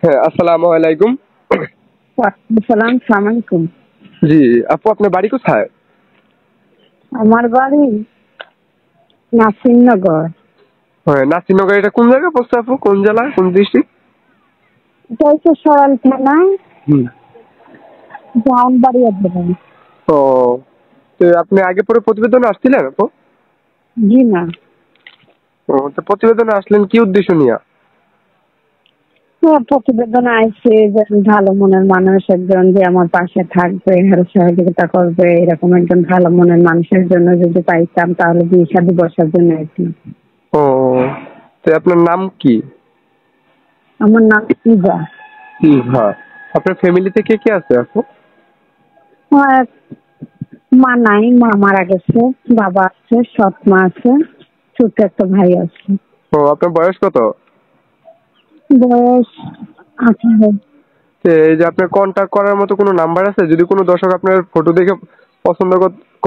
হ্যাঁ, আসসালামু আলাইকুম। সালাম সালামালাইকুম। জি, আপু আপনার বাড়ি কোথায়? আমার বাড়ি নাসিরনগর। হ্যাঁ, নাসিরনগর এটা কোন জায়গায় পড়ছে আপু? কোন জেলা? কোন ডিস্ট্রিক্ট? এটা হচ্ছে সরাল থানা, হুম। জাহানবাড়ি অধ্যয়ন। ও, তো আপনি আগে পরে প্রতিবেদনে আসছিলেন আপু? জি না। ও, তো প্রতিবেদনে আসলেন কি উদ্দেশ্য নিয়ে? হ্যাঁ, প্রতিবেদন আইছে যে ভালো মনের মানুষ একজন যে আমার পাশে থাকবে, আরো সহযোগিতা করবে, এরকম একজন ভালো মনের মানুষের জন্য যদি পাইতাম তাহলে বিয়ে শাদী বসার জন্য আইছি। ও, তো আপনার নাম কি? আমার নাম ইভা। হ্যাঁ, আপনার ফ্যামিলিতে কে কে আছে আপু? আমার মা নাই, মা মারা গেছে। বাবা আছে, সৎ মা আছে, ছোট একটা ভাই আছে। ও, আপনার বয়স কত? বয়স 18। তো এই যে আপনার কন্ট্যাক্ট করার মতো কোনো নাম্বার আছে? যদি কোনো দর্শক আপনার ফটো দেখে পছন্দ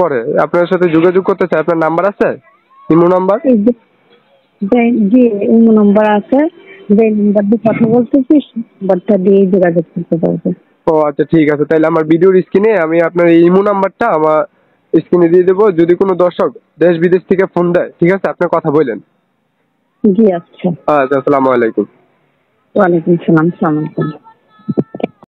করে আপনার সাথে যোগাযোগ করতে চায়, আপনার নাম্বার আছে? Imo number? এই যে জি, ইমো নাম্বার আছে। যে নাম্বার দিয়ে কথা বলতেছিস নাম্বারটা দিয়ে যোগাযোগ করতে পারবে। ও আচ্ছা, ঠিক আছে। তাহলে আমার ভিডিওর স্ক্রিনে আমি আপনার এই ইমো নাম্বারটা আমার স্ক্রিনে দিয়ে দেবো। যদি কোনো দর্শক দেশ বিদেশ থেকে ফোন দেয়, ঠিক আছে, আপনার কথা বললেন। জি আচ্ছা। আচ্ছা, আসসালামু আলাইকুম। ওয়ালাইকুম সালাম, সালাম।